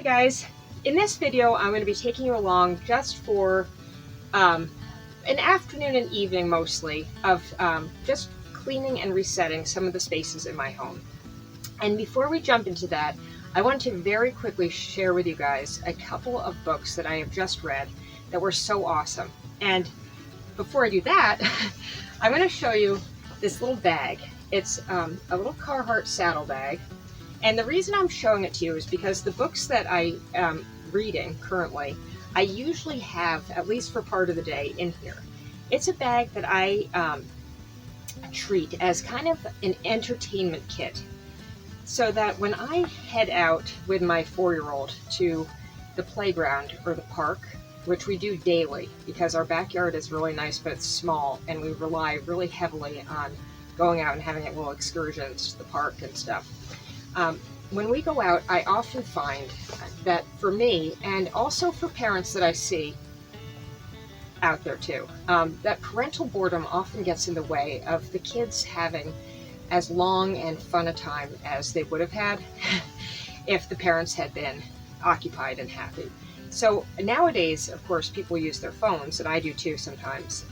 guys, in this video I'm going to be taking you along just for an afternoon and evening mostly of just cleaning and resetting some of the spaces in my home. And before we jump into that, I want to very quickly share with you guys a couple of books that I have just read that were so awesome. And before I do that, I'm going to show you this little bag. It's a little Carhartt saddle bag. And the reason I'm showing it to you is because the books that I am reading currently, I usually have, at least for part of the day, in here. It's a bag that I treat as kind of an entertainment kit, so that when I head out with my 4-year-old to the playground or the park, which we do daily because our backyard is really nice but it's small, and we rely really heavily on going out and having little excursions to the park and stuff. When we go out, I often find that for me, and also for parents that I see out there too, that parental boredom often gets in the way of the kids having as long and fun a time as they would have had if the parents had been occupied and happy. So nowadays, of course, people use their phones, and I do too sometimes,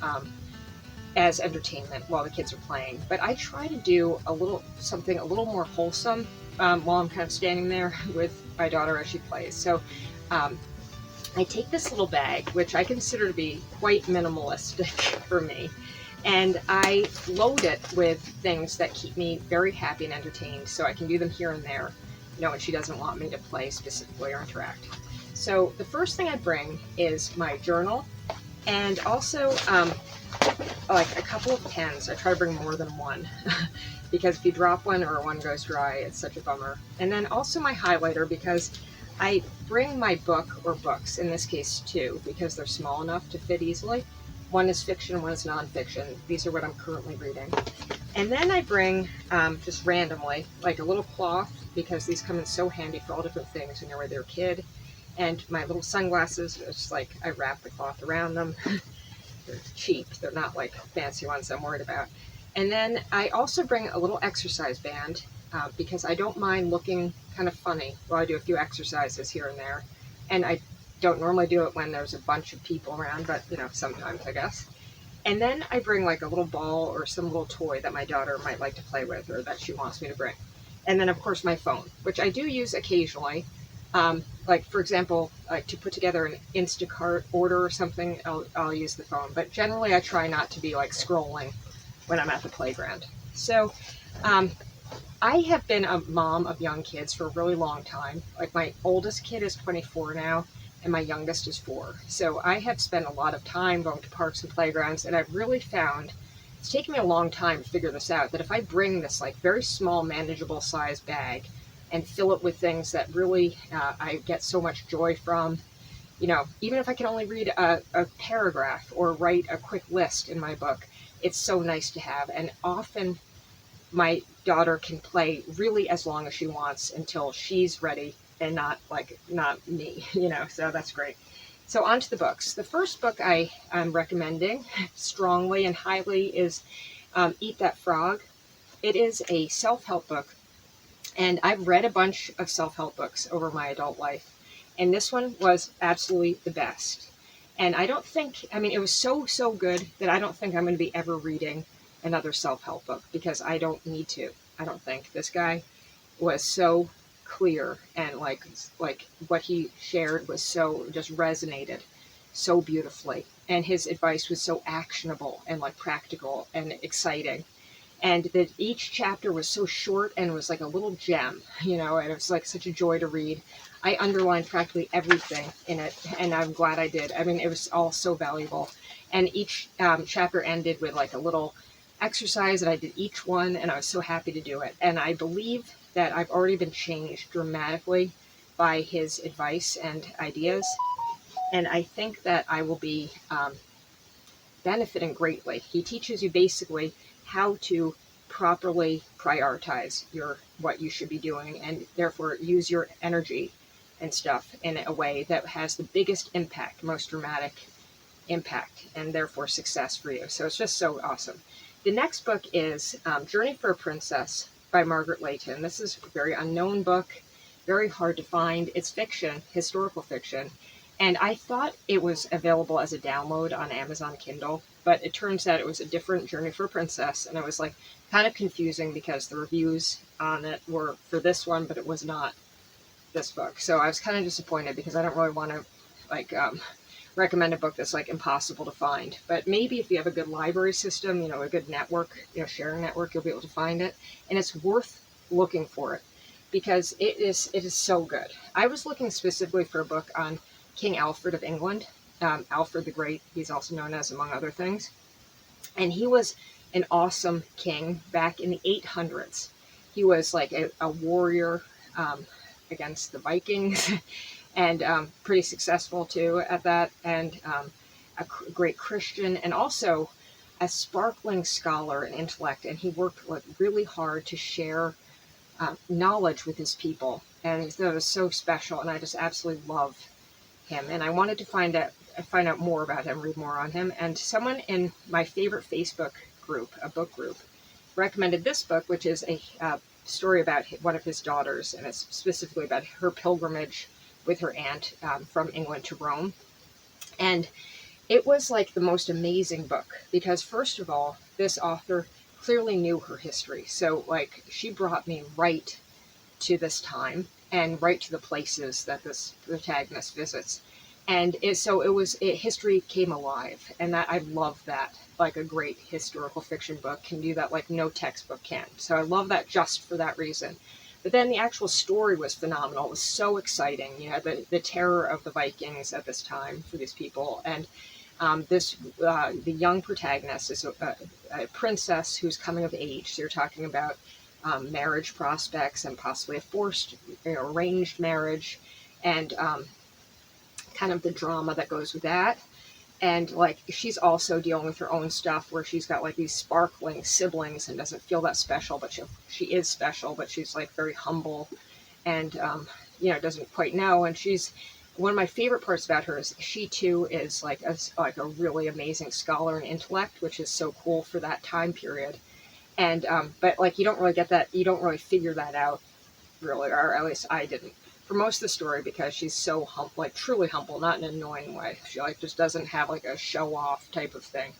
as entertainment while the kids are playing. But I try to do something a little more wholesome while I'm kind of standing there with my daughter as she plays. So I take this little bag, which I consider to be quite minimalistic for me, and I load it with things that keep me very happy and entertained, so I can do them here and there, when she doesn't want me to play specifically or interact. So the first thing I bring is my journal, and also like a couple of pens. I try to bring more than one because if you drop one or one goes dry, it's such a bummer. And then also my highlighter, because I bring my book or books, in this case two, because they're small enough to fit easily. One is fiction, one is nonfiction. These are what I'm currently reading. And then I bring, just randomly, like a little cloth, because these come in so handy for all different things when you're with your kid. And my little sunglasses, it's like I wrap the cloth around them. They're cheap. They're not like fancy ones I'm worried about. And then I also bring a little exercise band because I don't mind looking kind of funny while I do a few exercises here and there. And I don't normally do it when there's a bunch of people around, but sometimes I guess. And then I bring like a little ball or some little toy that my daughter might like to play with or that she wants me to bring. And then of course my phone, which I do use occasionally. Like for example, like to put together an Instacart order or something, I'll use the phone. But generally I try not to be like scrolling when I'm at the playground. So I have been a mom of young kids for a really long time. Like my oldest kid is 24 now, and my youngest is 4. So I have spent a lot of time going to parks and playgrounds, and I've really found, it's taken me a long time to figure this out, that if I bring this like very small, manageable size bag and fill it with things that really I get so much joy from, even if I can only read a paragraph or write a quick list in my book, it's so nice to have. And often my daughter can play really as long as she wants until she's ready, and not me, so that's great. So on to the books. The first book I'm recommending strongly and highly is Eat That Frog. It is a self-help book, and I've read a bunch of self-help books over my adult life, and this one was absolutely the best. And I don't think, it was so good that I don't think I'm going to be ever reading another self-help book, because I don't need to. I don't think. This guy was so clear, and like what he shared was so, just resonated so beautifully, and his advice was so actionable and like practical and exciting, and that each chapter was so short and was like a little gem, and it was like such a joy to read. I underlined practically everything in it, and I'm glad I did. It was all so valuable, and each chapter ended with like a little exercise, and I did each one, and I was so happy to do it. And I believe that I've already been changed dramatically by his advice and ideas, and I think that I will be benefiting greatly. He teaches you basically how to properly prioritize what you should be doing, and therefore use your energy and stuff in a way that has the biggest impact, most dramatic impact, and therefore success for you. So it's just so awesome. The next book is Journey for a Princess by Margaret Leighton. This is a very unknown book. very hard to find. It's fiction, historical fiction. And I thought it was available as a download on Amazon Kindle, but it turns out it was a different Journey for a Princess. And it was like kind of confusing because the reviews on it were for this one, but it was not this book. So I was kind of disappointed because I don't really want to like recommend a book that's like impossible to find. But maybe if you have a good library system, a good network, sharing network, you'll be able to find it. And it's worth looking for it because it is so good. I was looking specifically for a book on King Alfred of England, Alfred the Great, he's also known as, among other things. And he was an awesome king back in the 800s. He was like a warrior against the Vikings and pretty successful too at that, and a great Christian, and also a sparkling scholar and intellect. And he worked really hard to share knowledge with his people. And it was so special, and I just absolutely love him, and I wanted to find out more about him, read more on him. And someone in my favorite Facebook group, a book group, recommended this book, which is a story about one of his daughters, and it's specifically about her pilgrimage with her aunt from England to Rome. And it was like the most amazing book because, first of all, this author clearly knew her history. So like she brought me right to this time and right to the places that this protagonist visits. And history came alive. And that I love that. Like a great historical fiction book can do that like no textbook can. So I love that just for that reason. But then the actual story was phenomenal. It was so exciting. You had the terror of the Vikings at this time for these people. And the young protagonist is a princess who's coming of age. So you're talking about marriage prospects and possibly a forced, arranged marriage, and kind of the drama that goes with that. And like she's also dealing with her own stuff where she's got like these sparkling siblings and doesn't feel that special, but she is special, but she's like very humble and doesn't quite know. And she's one of my favorite parts about her is she too is like a really amazing scholar and intellect, which is so cool for that time period. And but like you don't really get that, you don't really figure that out really, or at least I didn't for most of the story, because she's so like truly humble, not in an annoying way. She like just doesn't have like a show off type of thing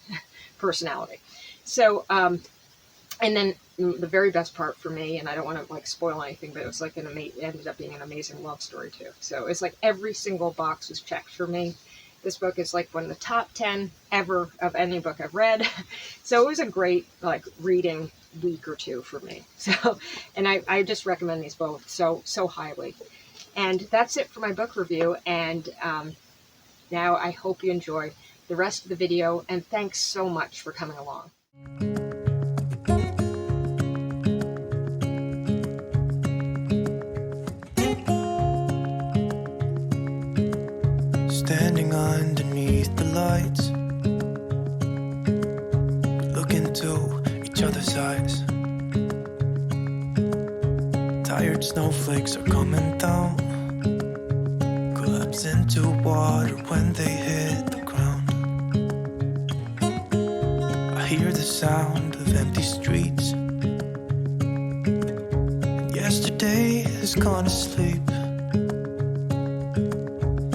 personality. So and then the very best part for me, and I don't want to like spoil anything, but it was like ended up being an amazing love story too. So it's like every single box was checked for me. This book is like one of the top 10 ever of any book I've read. So it was a great like reading week or two for me. So, and I just recommend these both so highly. And that's it for my book review. And now I hope you enjoy the rest of the video. And thanks so much for coming along. Standing underneath the lights, look into each other's eyes. Tired snowflakes are coming down, collapse into water when they hit the ground. I hear the sound of empty streets. Yesterday has gone to sleep,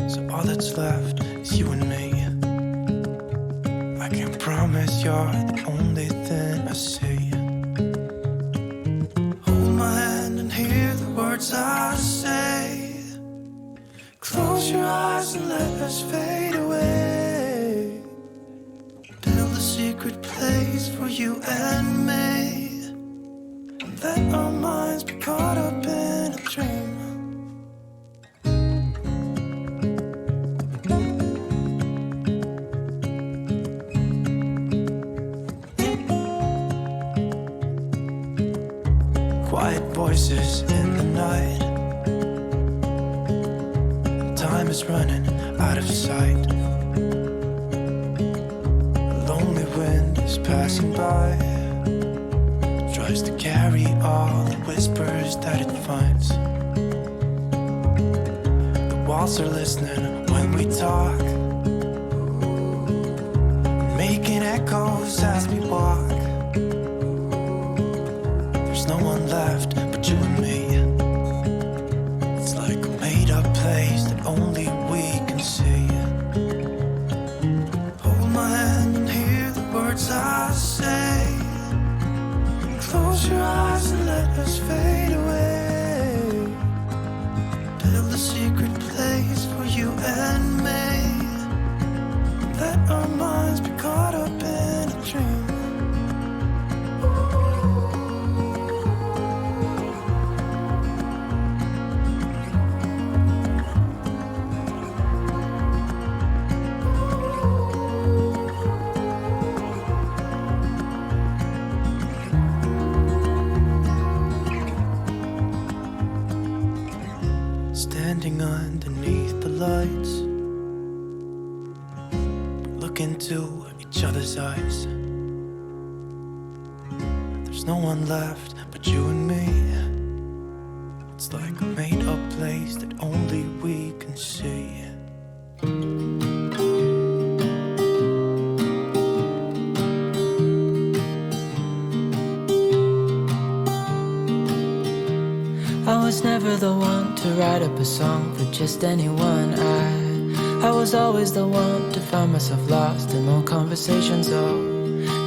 so all that's left is you and me. I can't promise you're the only thing I see. Hold my hand and hear the words I say. Close your eyes and let us fade away. Build a secret place for you and me, and let our minds be caught up in a dream. Quiet voices in the night, and time is running out of sight. A lonely wind is passing by, tries to carry all the whispers that it finds. The walls are listening when we talk, making echoes as we walk. There's no one left but you and me. say. Close your eyes and let us fade away. Build a secret place for you and me. Let our minds be caught up in a dream. Standing underneath the lights, look into each other's eyes. There's no one left but you and me. It's like a made-up place that only we can see. I was never the one to write up a song for just anyone. I was always the one to find myself lost in long conversations. Oh,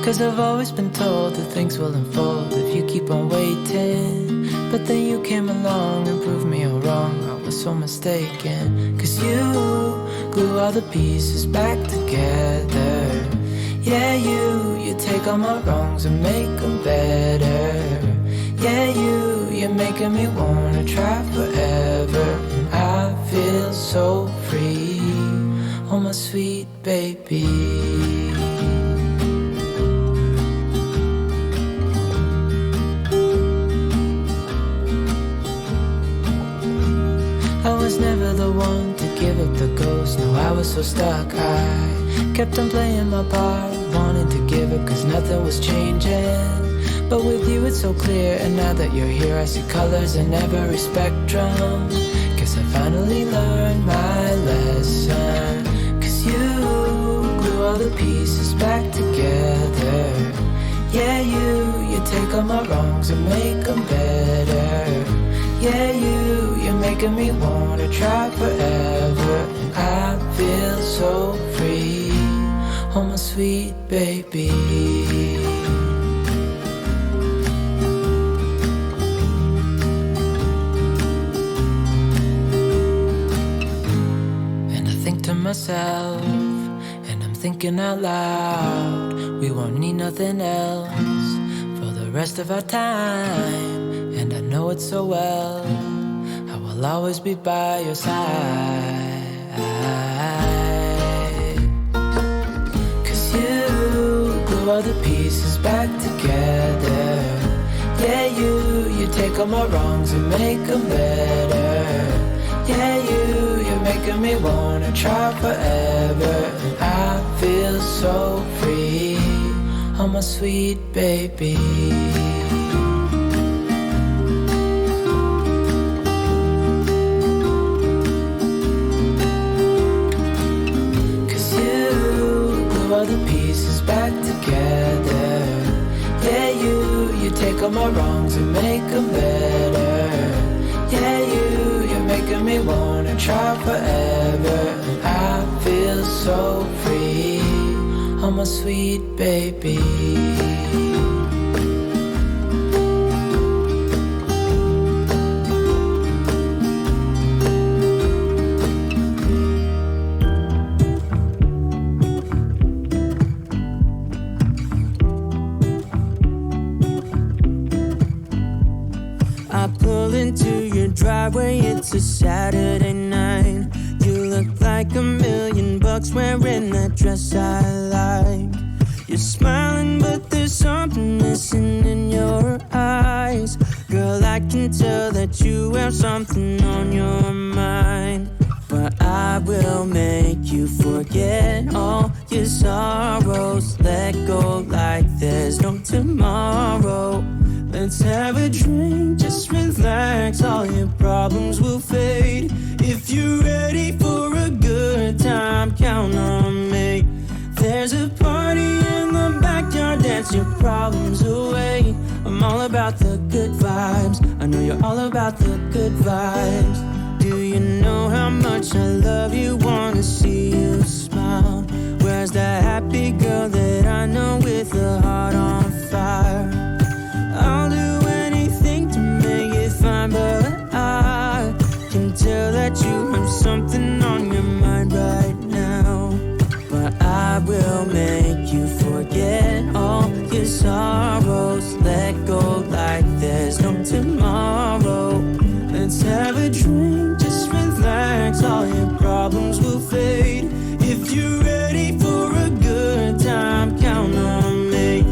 'cause I've always been told that things will unfold if you keep on waiting. But then you came along and proved me all wrong. I was so mistaken, 'cause you glue all the pieces back together. Yeah, you take all my wrongs and make them better. Yeah, you're making me wanna try forever. And I feel so free, oh my sweet baby. I was never the one to give up the ghost. No, I was so stuck. I kept on playing my part, wanting to give up 'cause nothing was changing. But with you it's so clear, and now that you're here I see colors in every spectrum. Guess I finally learned my lesson. 'Cause you glue all the pieces back together. Yeah, you take all my wrongs and make them better. Yeah, you're making me wanna try forever. And I feel so free, oh my sweet baby. Myself, and I'm thinking out loud, we won't need nothing else for the rest of our time. And I know it so well, I will always be by your side. 'Cause you glue all the pieces back together. Yeah, you take all my wrongs and make them better. Yeah, you're making me wanna try forever. And I feel so free, oh my sweet baby. 'Cause you glue all the pieces back together. Yeah, you take all my wrongs and make them better. Yeah, you're making me wanna try forever. And I feel so free, oh my sweet baby. I pull into your driveway, it's a Saturday night. You look like $1,000,000 wearing that dress I like. You're smiling, but there's something missing in your eyes. Girl, I can tell that you have something on your mind. But I will make you forget all your sorrows. Let go like there's no tomorrow. Let's have a drink, just relax, all your problems will fade. If you're ready for a good time, count on me. There's a party in the backyard, dance your problems away. I'm all about the good vibes, I know you're all about the good vibes. Do you know how much I love you, wanna see you smile? Where's that happy girl that I know with a heart sorrows. Let go like there's no tomorrow. Let's have a drink, just relax. All your problems will fade. If you're ready for a good time, count on me.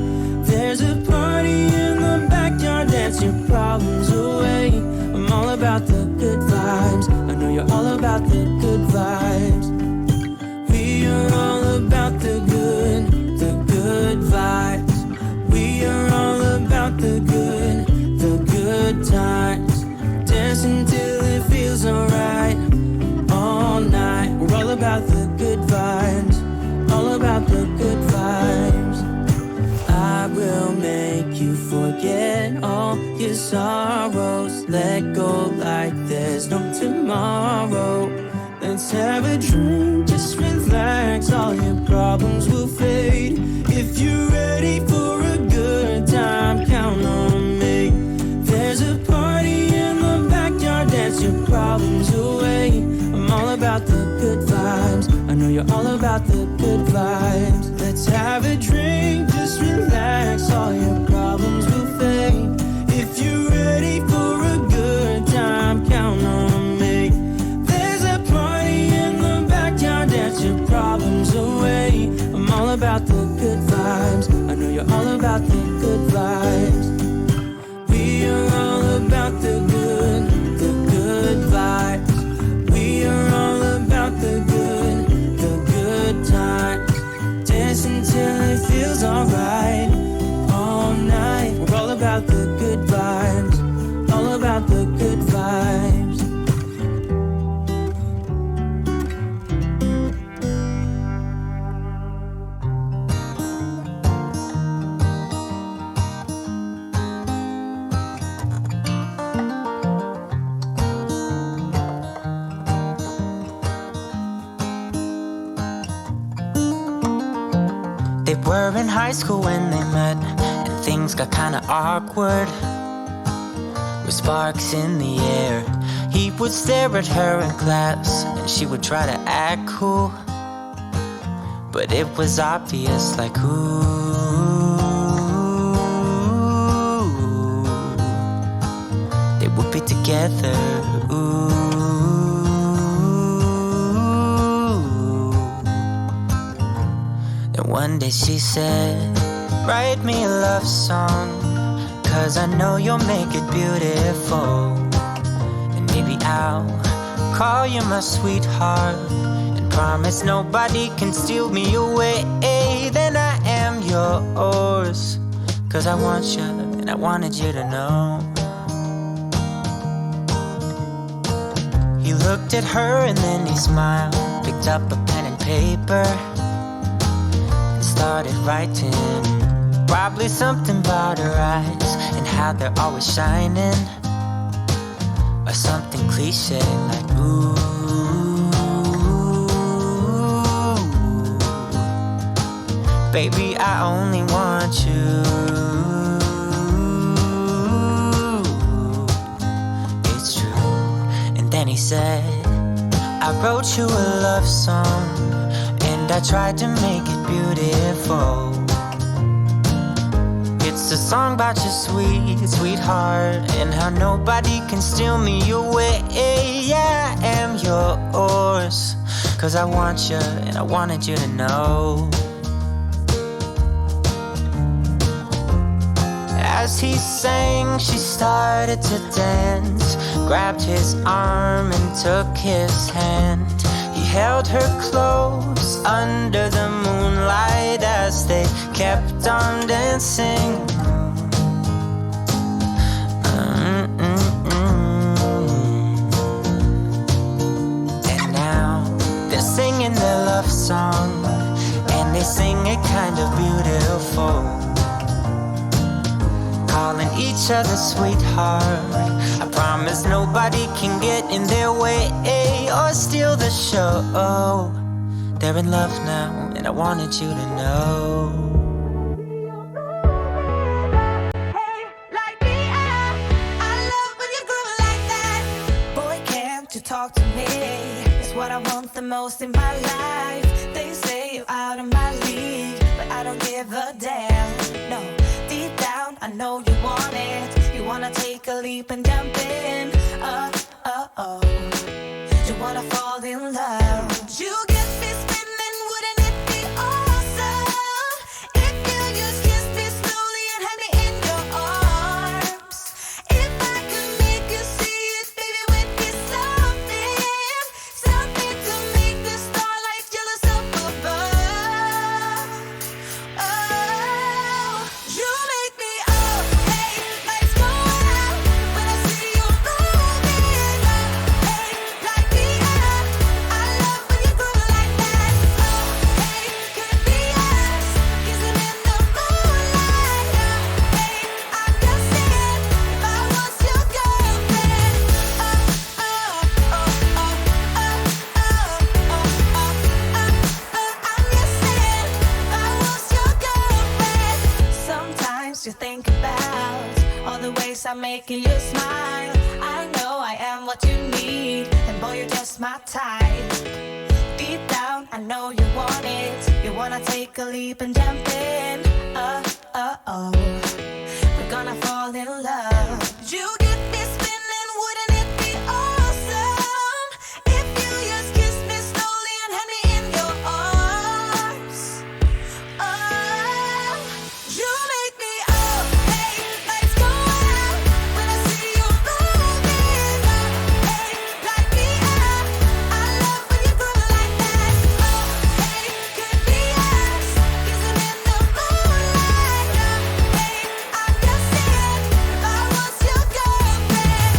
There's a party in the backyard, dance your problems away. I'm all about the good vibes. I know you're all about the good vibes. We are all about the good vibes. We are all about the good times. Dance until it feels alright. All night, we're all about the good vibes. All about the good vibes. I will make you forget all your sorrows. Let go like there's no tomorrow. Let's have a drink, just relax. All your problems will fade. If you're ready for a good time, count on me. There's a party in the backyard, dance your problems away. I'm all about the good vibes. I know you're all about the good vibes. Let's have a drink, just relax. All your problems will fade. If you're ready for a good time, count on me. There's a party in the backyard, dance your problems away. I'm all about the good vibes. I know you're all about the good vibes. We are all about the good vibes. We are all about the good times. Dance until it feels alright. All night, we're all about the good vibes. All about the good vibes. They were in high school when they met, and things got kinda awkward. With sparks in the air, he would stare at her in class, and she would try to act cool. But it was obvious, like, ooh, they would be together, ooh. One day she said, write me a love song, 'cause I know you'll make it beautiful. And maybe I'll call you my sweetheart, and promise nobody can steal me away. Then I am yours, 'cause I want you, and I wanted you to know. He looked at her and then he smiled, picked up a pen and paper, started writing. Probably something about her eyes and how they're always shining, or something cliche like ooh. Baby, I only want you. It's true. And then he said, I wrote you a love song, and I tried to make it beautiful. It's a song about your sweet, sweetheart, and how nobody can steal me away. Yeah, I am yours, 'cause I want you, and I wanted you to know. As he sang, she started to dance, grabbed his arm and took his hand. He held her close under the moonlight as they kept on dancing. And now they're singing their love song, and they sing it kind of beautiful, calling each other sweetheart. I promise nobody can get in their way or steal the show. They're in love now, and I wanted you to know. Hey, like me, I love when you groove like that. Boy, can't you talk to me? It's what I want the most in my life. They say you're out of my league, but I don't give a damn. No, know you want it. You wanna take a leap and jump in. Oh. You wanna fall in love. You get me spinning, wouldn't it be awesome if you just kiss me slowly and had me in your arms? If I could make you see it, baby, would be something to make the starlight jealous up above. Oh, you make me up, hey, lights go out when I see you moving up, hey, light me up. I love when you groove like that. Oh, hey, could be us kissing in the moonlight. Hey, I'm just saying if I was your girlfriend. I'm just saying if I was your girlfriend. Sometimes you think about all the ways I'm making you smile. I know I am what you need, and boy, you're just my type. Deep down, I know you want it. You wanna take a leap and jump in. Oh. We're gonna fall in love. You get me spinning, wouldn't it be awesome if you just kissed me slowly and had me in your arms? Oh, you make me up, hey, lights go out when I see you moving up, hey, light me up. I love when you groove like that. Oh, hey, could be us kissing in the moonlight. Hey, I'm just saying if I was your girlfriend.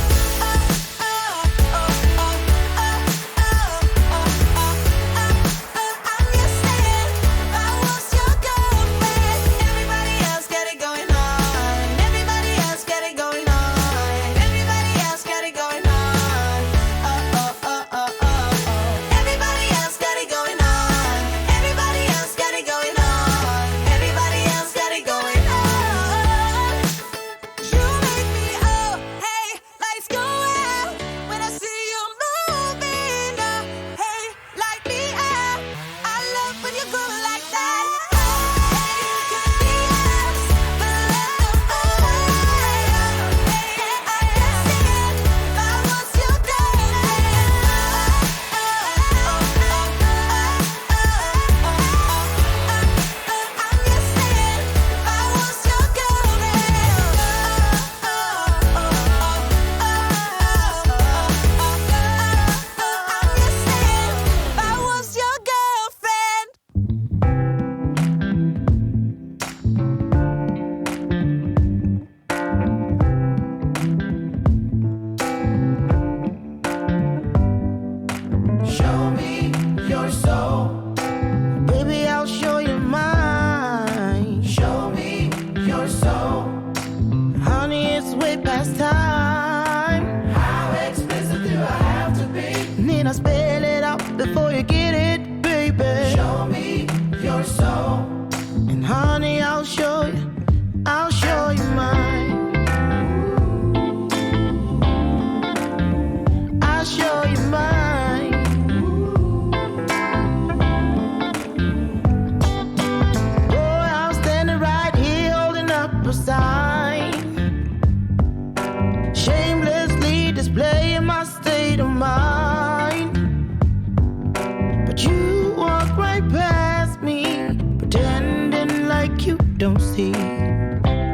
I'm just saying if I was your girlfriend. Everybody else got it going on. Everybody else got it going on. Everybody else got it going on. Everybody else got it going on. Everybody else got it going on. Everybody else got it going on. You make me up, hey, lights go out when I see you moving up, hey, light me up. I love when you go like that. Hey, could be us, but let the moonlight. Hey, I'm just saying if I was your girlfriend. I'm just saying if I was your girlfriend. Show me your soul. Baby, I'll show you mine. Show me your soul. Honey, it's way past time. How expensive do I have to be? Need I spell it out before you get it, baby? Show me your soul. And honey, I'll show you mine. I'll show you mine. Boy, I'm standing right here holding up a sign, shamelessly displaying my state of mind. But you walk right past me, pretending like you don't see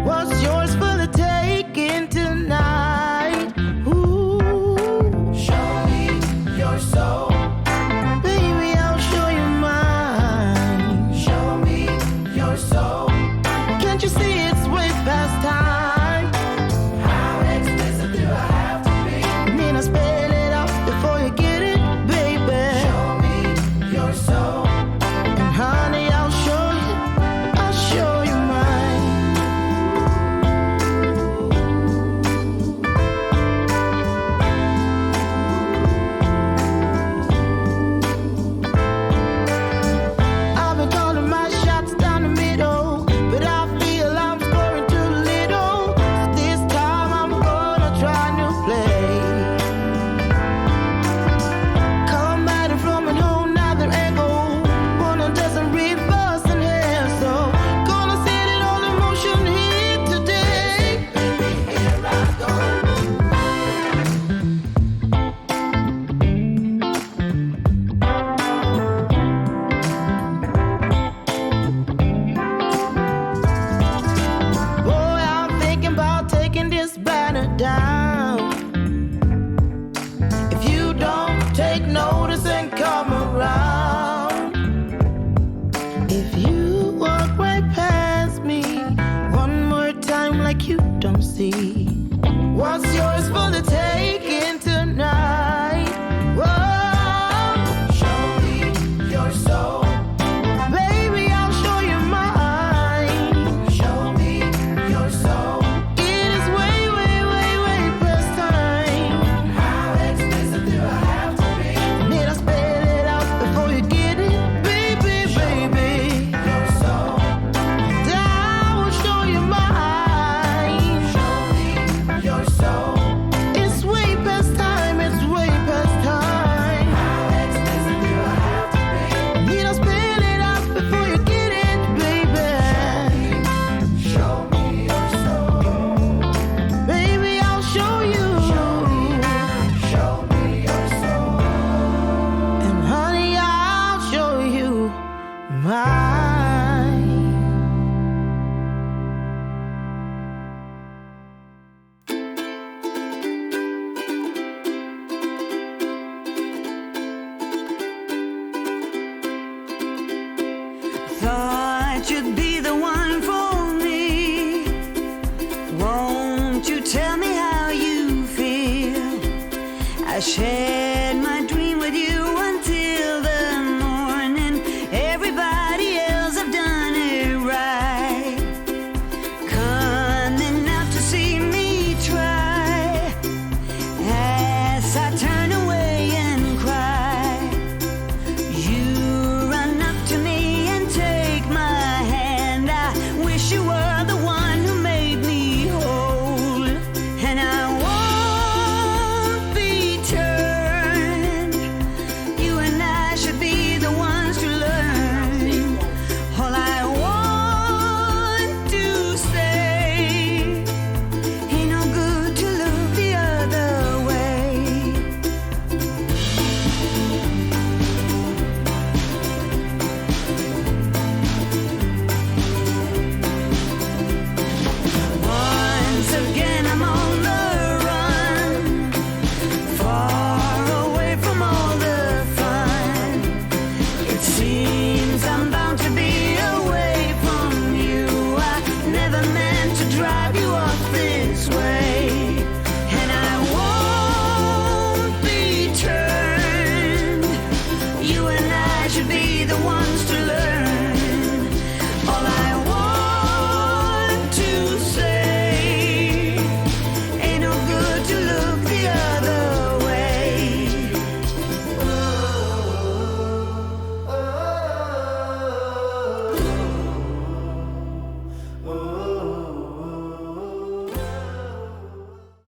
what's yours for the taking tonight. Ooh, show me your soul. Baby, I'll show you mine. Show me your soul. Can't you see it's way past time? How expensive do I have to be? Need I spell it out before you get it, baby? Show me your soul. And honey, I'll show you mine. like you don't see. What's yours for the taking tonight? Whoa, show me your soul. Baby, I'll show you mine. Show me your soul. It is way, way, way, way past time. How expensive do I have to be? Need I spell it out before you get it? Baby, baby, your soul. I will show you mine. Show me your soul. It's way past time, it's way past time. How expensive do I have to be? Need I spell it out before you get it, baby? Show me your soul. Baby, I'll show you. Show me your soul. And honey, I'll show you mine. Thought you'd be the one for me. Won't you tell me how you feel? I shared my dream with you until the morning. Everybody else have done it right. Coming out to see me try. As I turn away and cry, you run up to me and take my hand. I wish you were the one who made me whole. And I won't be turned. You and I should be the ones to learn. All I want to say, ain't no good to look the other way. Once again I'm on the run, far away from all the fun. It seems I'm bound to be away from you. I never meant to drive you off this way.